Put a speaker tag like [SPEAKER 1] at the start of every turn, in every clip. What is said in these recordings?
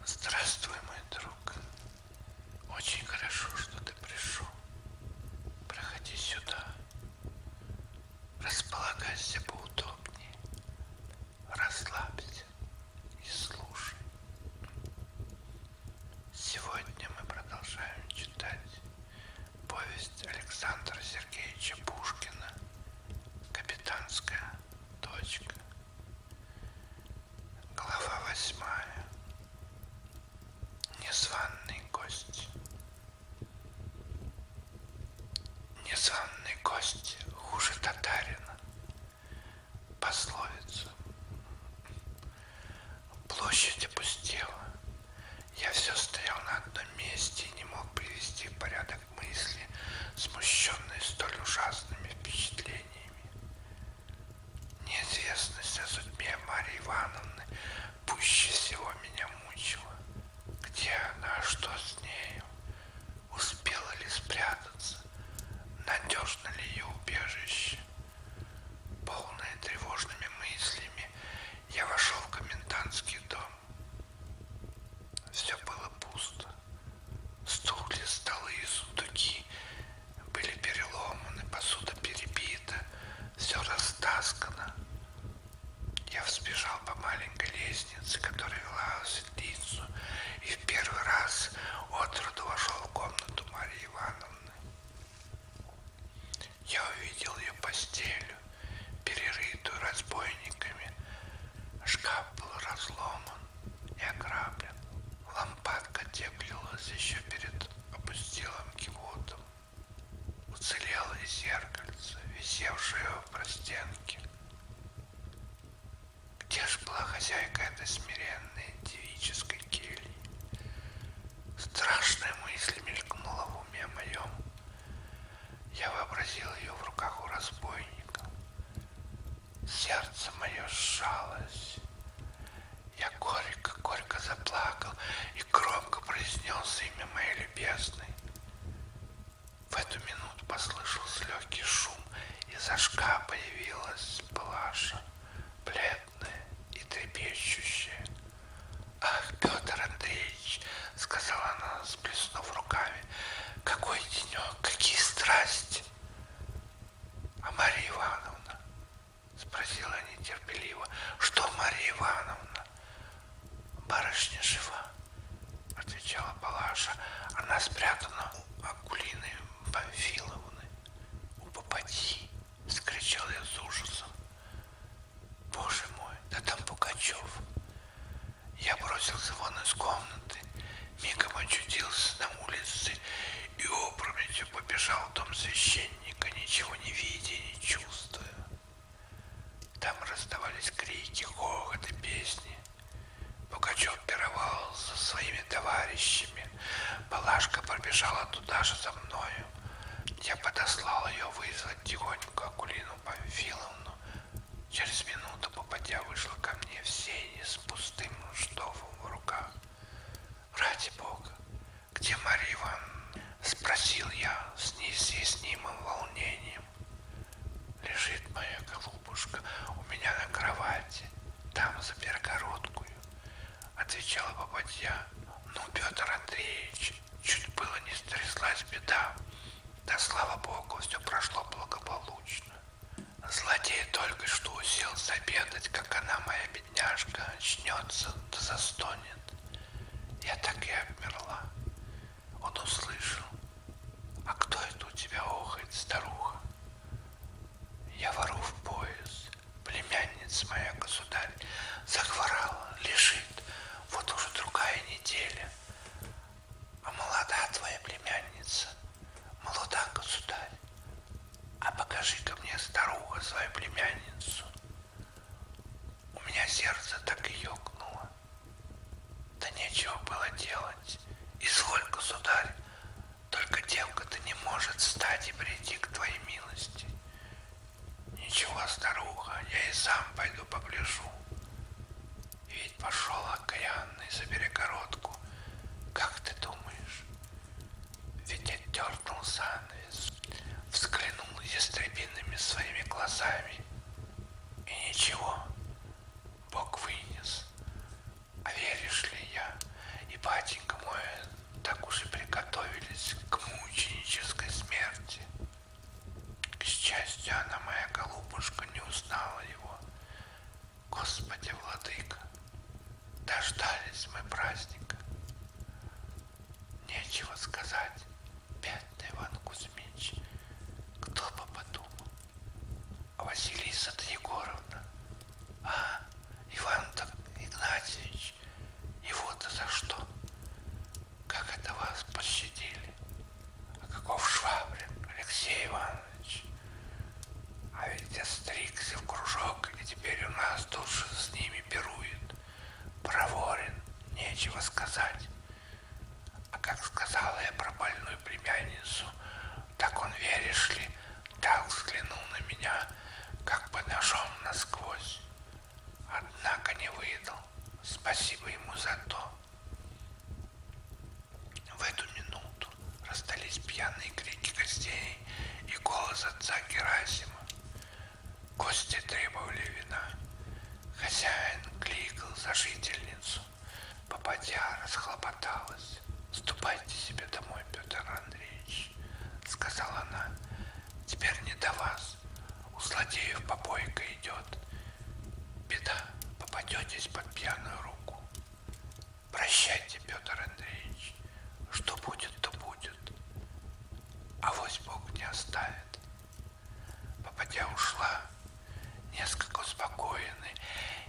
[SPEAKER 1] Здравствуй, мой друг. Очень хорошо, что ты пришел. Проходи сюда. Располагайся поудобнее. Расслабься и слушай. Сегодня мы продолжаем читать повесть Александра Сергеевича Пушкина «Капитанская дочка». Глава 8. Незваный гость. Незваный гость хуже татарина. Пословица. Площадь опустела. Я все стоял на одном месте и не мог привести в порядок мысли, смущенные столь ужасными впечатлениями. Неизвестность о судьбе Марьи Ивановны пуще всего меня мучила. Где она, что с нею? Успела ли спрятаться? Надежно ли ее убежище? Полный тревожными мыслями, я вошел в комендантский дом. Все было пусто. Стулья, столы и сундуки были переломаны, посуда перебита, все растаскано. Я взбежал по маленькой лестнице, которая вела в светлицу, и в первый раз отроду вошел в комнату Марьи Ивановны. Я увидел ее постель, перерытую разбойниками. Шкаф был разломан и ограблен. Лампадка теплилась еще перед опустелым кивотом. Уцелело и зеркальце, висевшее в простенке. Где ж была хозяйка этой смиренной девической кельи? Страшная мысль мелькнула в уме моем. Я вообразил ее в руках у разбойника. Сердце мое сжалось. Я горько заплакал и громко произнес имя моей любезной. В эту минуту послышался легкий шум, из-за шкафа появилась Палаша, бледная и трепещущая. «Ах, Петр Андреевич!» — сказала она, сплеснув руками. «Какой денек, какие страсти!» «А Марья Ивановна?» — спросила нетерпеливо. «Что Марья Ивановна?» «Барышня жива», — отвечала Палаша. «Она спрятана у Акулины Памфиловны, у попадьи», — вскричал я с ужасом. «Боже мой, да там Пугачев!» Я бросился вон из комнаты, мигом очутился на улице и опрометью побежал в дом священника, ничего не видя и не чувствуя. Там раздавались крики, хохот и песни. Пугачев пировал со своими товарищами. Палашка пробежала туда же за мною. Я подослал ее вызвать тихонько Акулину Памфиловну. Через минуту попадья вышла ко мне в сени с пустым штофом в руках. «Ради Бога, где Марья Ивановна?» — спросил я с неизъяснимым волнением. «Лежит моя голубушка у меня на кровати, там за перегородкою», — отвечала попадья. «Ну, Петр Андреевич, чуть было не стряслась беда. Да, слава Богу, все прошло благополучно. Злодей только что уселся обедать, как она, моя бедняжка, очнется да застонет. Я так и обмерла. Он услышал. А кто это у тебя охает, старуха? Я вору в пояс. Племянница моя, государь, захворала, лежит. Вот уже другая неделя. А молода твоя племянница? Молода, государь. А покажи-ка мне, старуха, свою племянницу. У меня сердце так и ёкнуло. Да нечего было делать. Изволь, государь, только девка-то не может встать и прийти к твоей милости. Ничего, старуха, я и сам пойду погляжу. И ведь пошел окаянный за перегородку. Как ты думаешь? Ведь отдернул занавес, взглянул ястребиными своими глазами. И ничего, Бог вынес. А веришь ли, я батенька мой, так уж и приготовились к мученической смерти. К счастью, она, моя голубушка, не узнала его. Господи, владыка, дождались мы праздника. Нечего сказать, бедный Иван Кузьмич, кто бы подумал. А Василиса-то Егоровна, а Иван-то Игнатьевич, его-то за что? Как это вас пощадили? А каков Швабрин, Алексей Иванович? А ведь остригся в кружок, и теперь у нас тут же с ними пирует. Проворен, нечего сказать. А как сказала я про больную племянницу, так он, веришь ли, так взглянул на меня, как бы ножом насквозь. Однако не выдал. Спасибо ему за то. В эту минуту раздались пьяные крики гостей и голос отца Герасима. Гости требовали вина. Хозяин кликал за жительницу. Попадья расхлопоталась. «Ступайте себе домой, Петр Андреевич», — сказала она. «Теперь не до вас. У злодеев попойка идет. Беда, попадетесь под пьяную руку. Прощайте, Петр Андреевич. Что будет, то будет. Авось Бог не оставит». Попадья ушла, несколько успокоенный,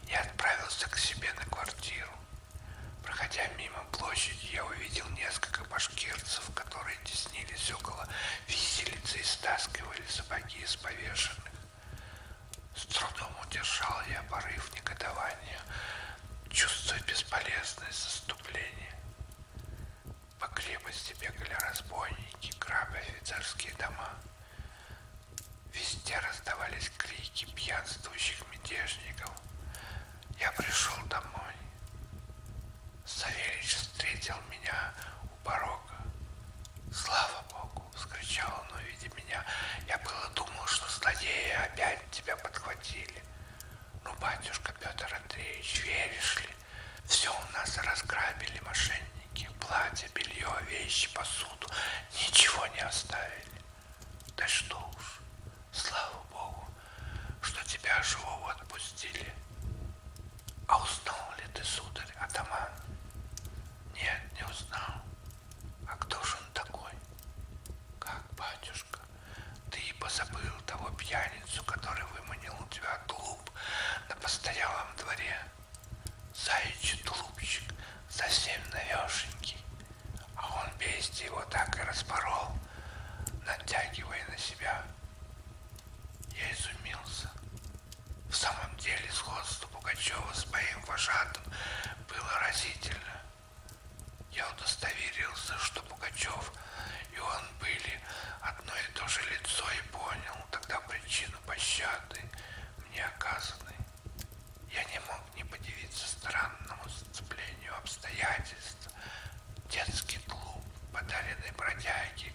[SPEAKER 1] и отправился к себе на квартиру. Проходя мимо площади, я увидел несколько башкирцев, которые теснились около виселицы и стаскивали сапоги из повешенных. С трудом удержал я порыв негодования, чувствуя бесполезность заступления. По крепости бегали разбойники, грабя офицерские дома. Везде раздавались крики пьянствующих мятежников. Я пришел домой. Савельич встретил меня у порога. «Слава Богу!» — вскричал он, увидя меня. «Я было думал, что злодеи опять тебя подхватили. Ну, батюшка Петр Андреевич, веришь ли, все у нас разграбили мошенники. Платье, белье, вещи, посуду. Ничего не оставили. Да что уж, слава Богу, что тебя живого отпустили. А узнал ли ты, сударь, атаман?» «Нет, не узнал. А кто же он такой?» «Как, батюшка, ты и позабыл того пьяницу, который выманил у тебя тулуп на постоялом дворе? Заячий тулупчик, совсем навешенький. А он бестия его так и распорол, натягивая на себя». Я изумился. В самом деле сходство Пугачева с моим вожатым было разительно. Я удостоверился, что Пугачев и он были одно и то же лицо, и понял тогда причину пощады мне оказанной. Я не мог не подивиться странному сцеплению обстоятельств. Детский тулуп, подаренный бродяге,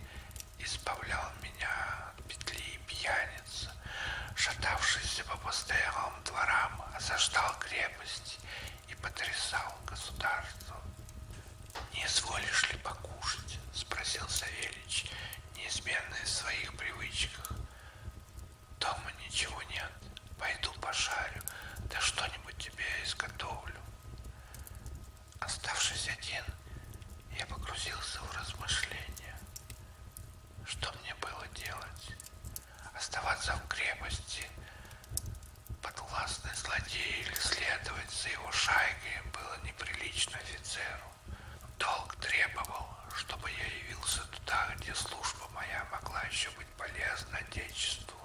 [SPEAKER 1] избавлял меня от петли и пьяницы, шатавшийся по постоялым дворам, осаждал крепости и потрясал государство. «Не изволишь ли покушать?» — спросил Савельич, неизменный в своих привычках. «Дома ничего нет. Пойду пошарю, да что-нибудь тебе изготовлю». Оставшись один, я погрузился в размышления. Что мне было делать? Оставаться в крепости подвластной злодею или следовать за его шайкой было неприлично офицеру. Долг требовал, чтобы я явился туда, где служба моя могла еще быть полезна Отечеству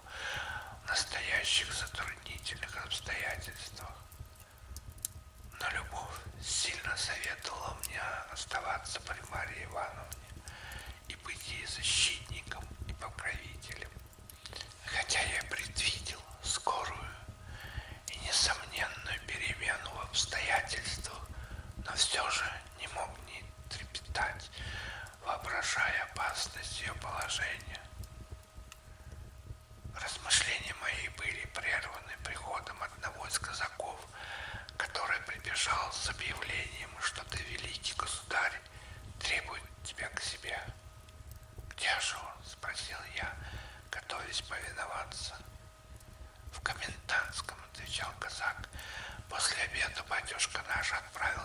[SPEAKER 1] в настоящих затруднительных обстоятельствах. Но любовь сильно советовала мне оставаться при Марье Ивановне и быть ей защитником и покровителем. Хотя я предвидел скорую и несомненную перемену в обстоятельствах, но все же не мог не трепетать, воображая опасность ее положения. Размышления мои были прерваны приходом одного из казаков, который прибежал с объявлением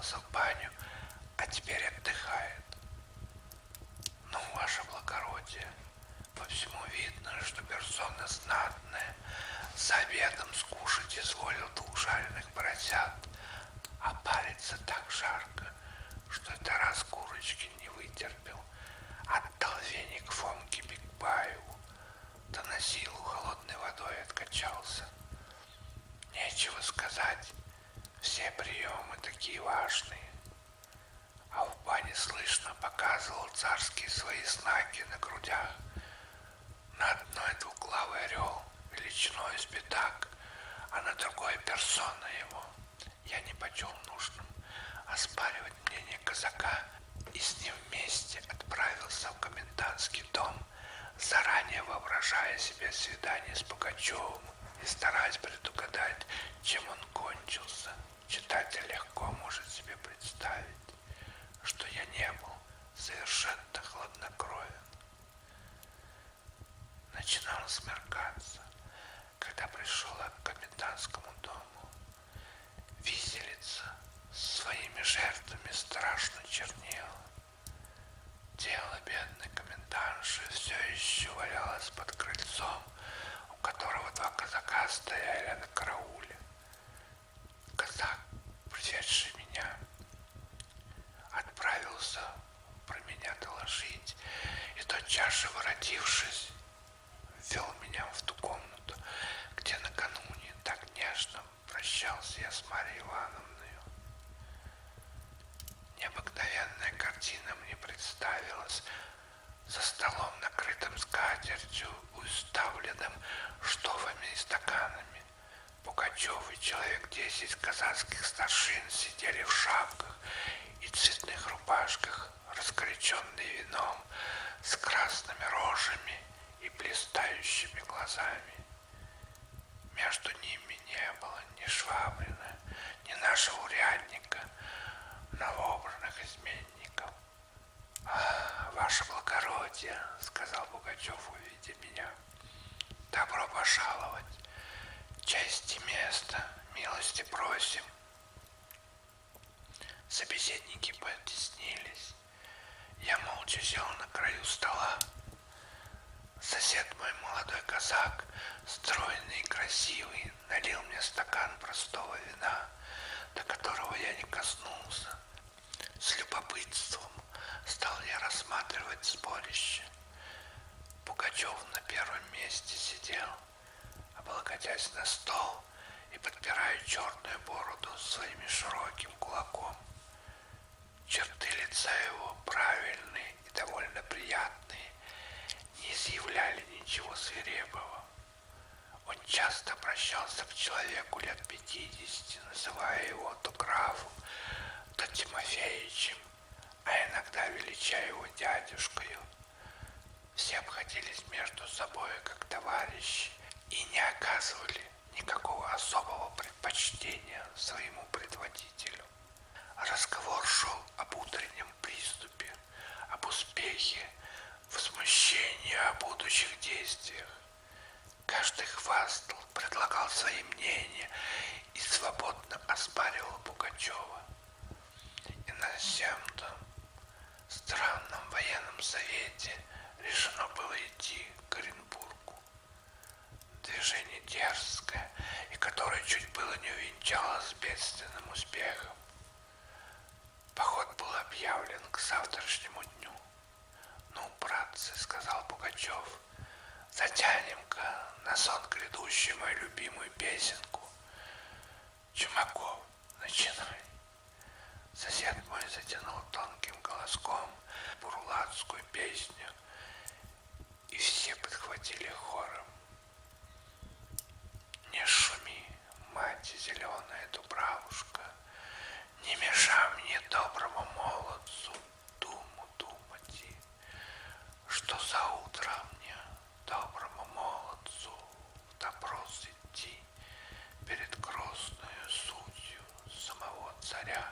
[SPEAKER 1] отправился в баню, а теперь отдыхает. Ну, ваше благородие, по всему видно, что персона знатная. За обедом скушать изволил 2 жареных поросят, а париться так жарко, что это раз курочки не вытерпел. Отдал веник Фомке Бигбаеву, да на силу холодной водой откачался. Нечего сказать, все приемы такие важные. А в бане слышно показывал царские свои знаки на грудях. На одной 2-главый орел величиной с пятак, а на другой персона его. Я не почел нужным оспаривать мнение казака и с ним вместе отправился в комендантский дом, заранее воображая себе свидание с Пугачевым и стараясь предугадать, чем он кончился. Читатель легко может себе представить, что я не был совершенно хладнокровен. Начинало смеркаться, когда пришел к комендантскому дому. Виселица с своими жертвами страшно чернела. Тело бедной комендантши все еще валялось под крыльцом, у которого 2 казака стояли на карауле. Казак, приведший меня, отправился про меня доложить, и тотчас же, воротившись, ввел меня в ту комнату, где накануне так нежно прощался я с Марьей Ивановной. Необыкновенная картина мне представилась. За столом, накрытым скатертью, уставленным штофами и стаканами, Пугачев и человек 10 казацких старшин сидели в шапках и цветных рубашках, раскоряченные вином, с красными рожами и блистающими глазами. Между ними не было ни Швабрина, ни нашего урядника, новообранных изменников. «Ваше благородие», — сказал Пугачев, увидя меня, — «добро пожаловать. Честь и место, милости просим». Собеседники потеснились. Я молча сел на краю стола. Сосед мой, молодой казак, стройный и красивый, налил мне стакан простого вина, до которого я не коснулся. С любопытством стал я рассматривать сборище. Пугачев на первом месте сидел, облокотясь на стол и подпирая черную бороду своим широким кулаком. Черты лица его, правильные и довольно приятные, не изъявляли ничего свирепого. Он часто обращался к человеку лет 50, называя его то графом, то Тимофеичем, а иногда величая его дядюшкою. Все обходились между собой как товарищи и не оказывали никакого особого предпочтения своему предводителю. Разговор шел об утреннем приступе, об успехе, возмущении, о будущих действиях. Каждый хвастал, предлагал свои мнения и свободно оспаривал Пугачева. И на сем-то странном военном совете решено было идти к Оренбургу. Движение дерзкое, и которое чуть было не увенчалось бедственным успехом. Поход был объявлен к завтрашнему дню. «Ну, братцы, — сказал Пугачев, — затянем-ка на сон грядущий мою любимую песенку. Чумаков, начинай». Сосед мой затянул тонким голоском бурлацкую песню, и все подхватили хором. «Не шуми, мать зеленая дубравушка, не мешай мне, доброму молодцу, думу думать, что за утро мне, доброму молодцу, в допрос идти перед грозною судью самого царя.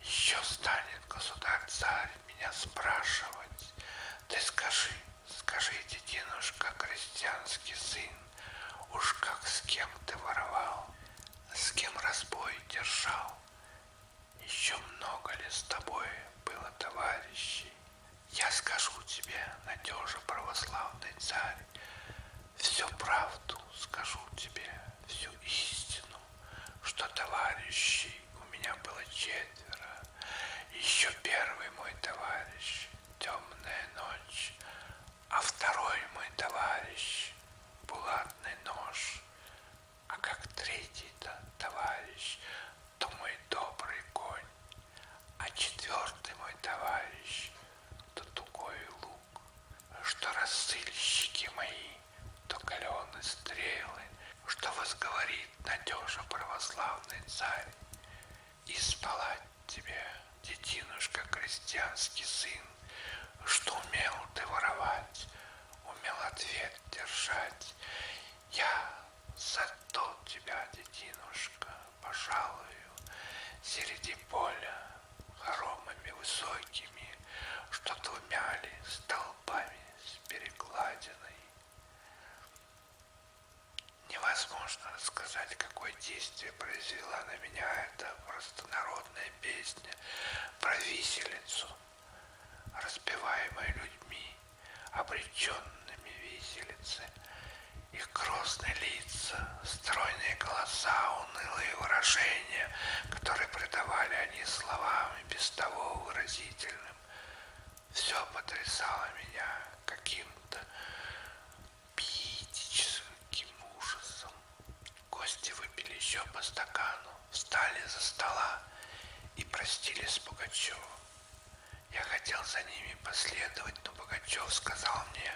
[SPEAKER 1] Еще станет государь-царь меня спрашивать: ты скажи, детинушка, крестьянский сын, уж как с кем ты воровал, с кем разбой держал, ли с тобой было товарищей? Я скажу тебе, надежа православный царь, всю правду скажу тебе, всю истину, что товарищей у меня было 4. Еще первый мой товарищ — темная ночь, а второй мой товарищ — булатный нож, а как третий-то товарищ, то мой добрый конь, а 4-й мой товарищ — то тугой лук, что рассыльщики мои, то каленые стрелы, что возговорит надежа православный царь. И спала тебе, детинушка, крестьянский сын, что умел ты воровать, умел ответ держать. Я зато тебя, детинушка, пожалую, среди поля хоромами высокими, что 2 столбами с перекладиной. Невозможно рассказать, какое действие произвела на меня эта простонародная песня про виселицу, распеваемая людьми, обреченными виселицы. Их грозные лица, стройные голоса, унылые выражения, которые придавали они словам и без того выразительным, все потрясало меня каким-то пиетическим ужасом. Гости выпили еще по стакану, встали за стола и простились с Пугачевым. Я хотел за ними последовать, но Пугачев сказал мне: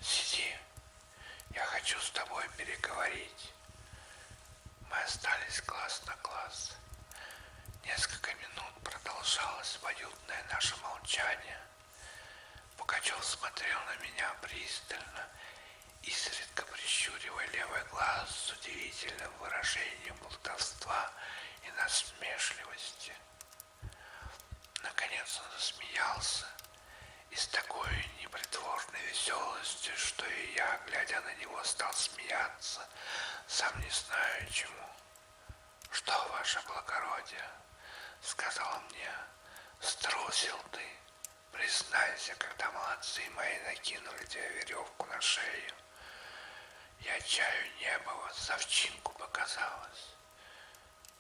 [SPEAKER 1] «Сиди, я хочу с тобой переговорить». Мы остались глаз на глаз. Несколько минут продолжалось обоюдное наше молчание. Пугачев смотрел на меня пристально, изредка прищуривая левый глаз с удивительным выражением плутовства и насмешливости. Наконец он засмеялся, и с такой непритворной веселостью, что и я, глядя на него, стал смеяться, сам не знаю чему. «Что, ваше благородие?» — сказал он мне. «Струсил ты. Признайся, когда молодцы мои накинули тебе веревку на шею. Я чаю не было, совчинку показалось.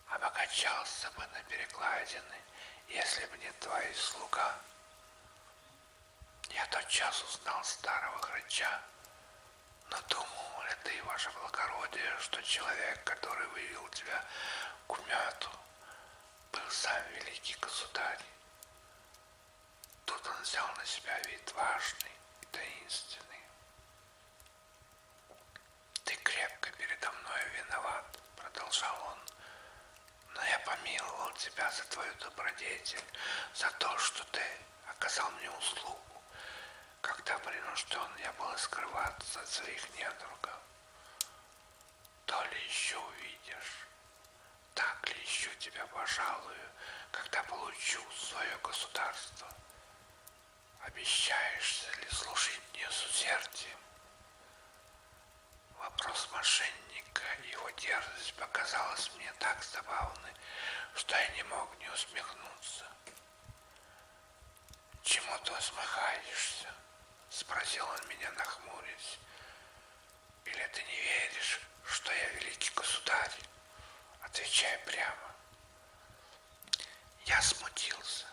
[SPEAKER 1] Обогачался бы на перекладины, если бы не твои слуга». Я тотчас узнал старого грача. Но думал ли ты, ваше благородие, что человек, который вывел тебя к умяту, был сам великий государь? Тут он взял на себя вид важный и таинственный. «Ты крепко передо мной виноват», — продолжал он, «но я помиловал тебя за твою добродетель, за то, что ты оказал мне услугу, когда принужден я был скрываться от своих недругов. То ли еще увидишь, так ли еще тебя пожалую, когда получу свое государство. Обещаешься ли служить мне с усердием?» Вопрос мошенника и его дерзость показалась мне так забавной, что я не мог не усмехнуться. «Чему ты усмехаешься?» — спросил он меня, нахмурясь. «Или ты не веришь, что я великий государь? Отвечай прямо». Я смутился.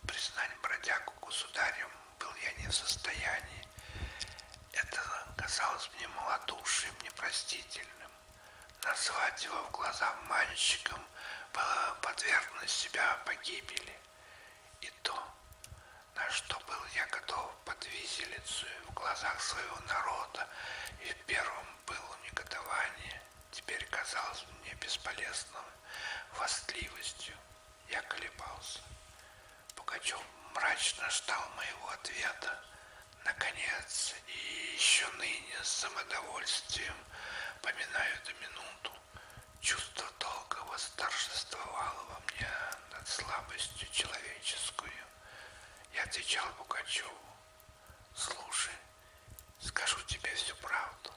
[SPEAKER 1] Признать бродягу государем был я не в состоянии. Это казалось мне малодушием непростительным. Назвать его в глаза мальчиком было подвергнуть себя погибели. И то, на что был я готов под виселицу в глазах своего народа, и в первом было негодование, теперь казалось мне бесполезным востливостью. Я колебался. Пугачев мрачно ждал моего ответа. Наконец, и еще ныне с самодовольствием, поминая эту минуту, чувство долга восторжествовало во мне над слабостью человеческую. Я отвечал Пугачеву: «Слушай, скажу тебе всю правду.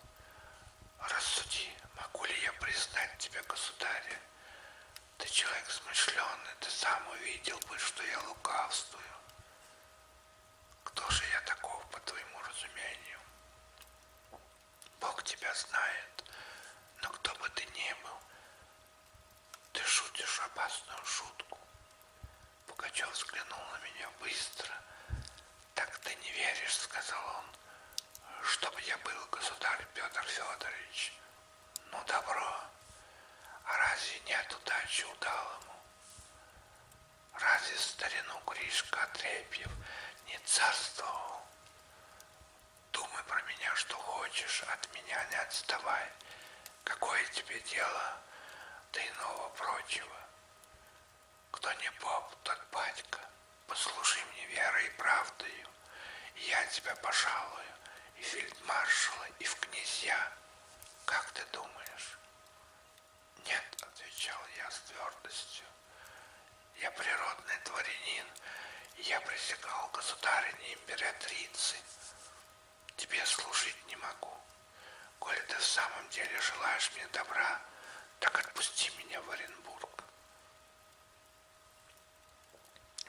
[SPEAKER 1] Рассуди, могу ли я признать тебя государя? Ты человек смышленый, ты сам увидел бы, что я лукавствую. Кто же я таков, по твоему разумению? Бог тебя знает, но кто бы ты ни был, ты шутишь опасную шутку. Пугачев взглянул на меня быстро. Так ты не веришь, сказал он, чтобы я был государь Петр Федорович. Ну, добро. А разве нет удачи удалому? Разве в старину Гришка Отрепьев не царствовал? Думай про меня, что хочешь, от меня не отставай. Какое тебе дело до иного прочего? Кто не поп, тот батька. Послушай мне верой и правдою, и я тебя пожалую и в фельдмаршала, и в князья. Как ты думаешь? Нет, отвечал я с твердостью. Я природный дворянин, и я присягал государине императрице. Тебе служить не могу. Коли ты в самом деле желаешь мне добра, так отпусти меня в Оренбург.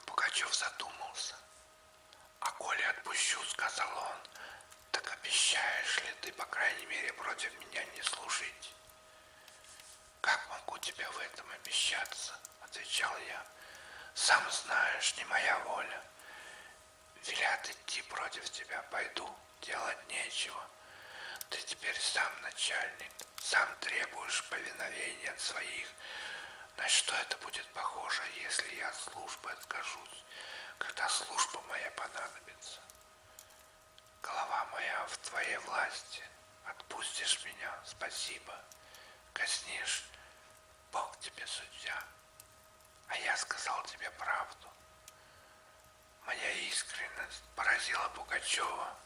[SPEAKER 1] Пугачев задумался. А коли отпущу, сказал он, так обещаешь ли ты, по крайней мере, против меня не служить? Как могу тебе в этом обещаться, отвечал я. Сам знаешь, не моя воля. Велят идти против тебя, пойду, делать нечего. Ты теперь сам начальник, сам требуешь повиновения от своих. На что это будет похоже, если я от службы откажусь, когда служба моя понадобится? Голова моя в твоей власти. Отпустишь меня, спасибо. Казнишь, Бог тебе судья. А я сказал тебе правду. Моя искренность поразила Пугачева.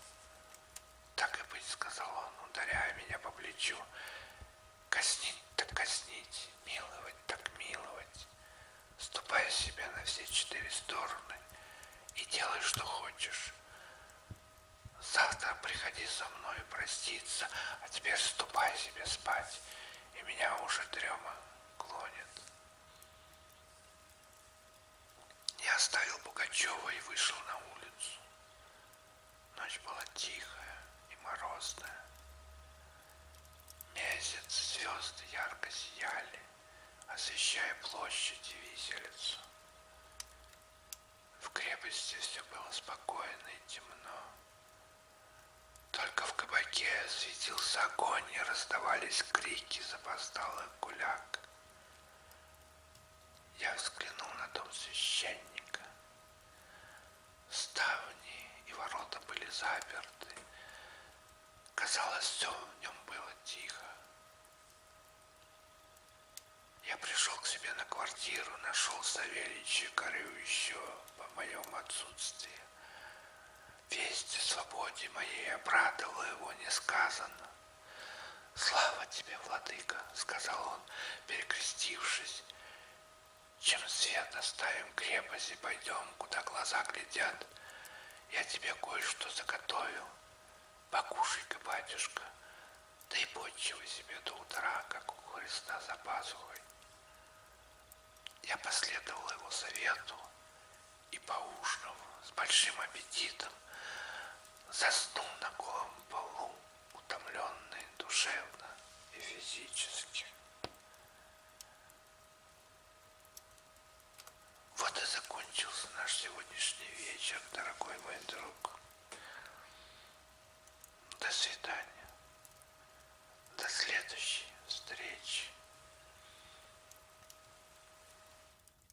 [SPEAKER 1] Так и быть, сказал он, ударяя меня по плечу. Казнить так казнить, миловать так миловать. Ступай себе на все 4 стороны и делай, что хочешь. Завтра приходи со мной проститься, а теперь ступай себе спать, и меня уже дрема клонит. Я оставил Пугачева и вышел на улицу. Ночь была тихая и морозная. Месяц, звезды ярко сияли, освещая площадь и виселицу. В крепости все было спокойно и темно. Только в кабаке светился огонь и раздавались крики запоздалых гуляк. Я взглянул на дом священника. Ставни и ворота были заперты. Казалось, все в нем было тихо. Я пришел к себе на квартиру, нашел Савельича горюющего по моем отсутствии. Весть о свободе моей обрадовала его несказанно. «Слава тебе, владыка!» — сказал он, перекрестившись. «Чем свет оставим крепость и пойдем, куда глаза глядят. Я тебе кое-что заготовил. Покушай-ка, батюшка, да и почивай себе до утра, как у Христа за пазухой». Я последовал его совету и, поужинав с большим аппетитом, заснул на голом полу, утомленный душевно и физически. Вот и закончился наш сегодняшний вечер, дорогой мой друг. До свидания. До следующей встречи.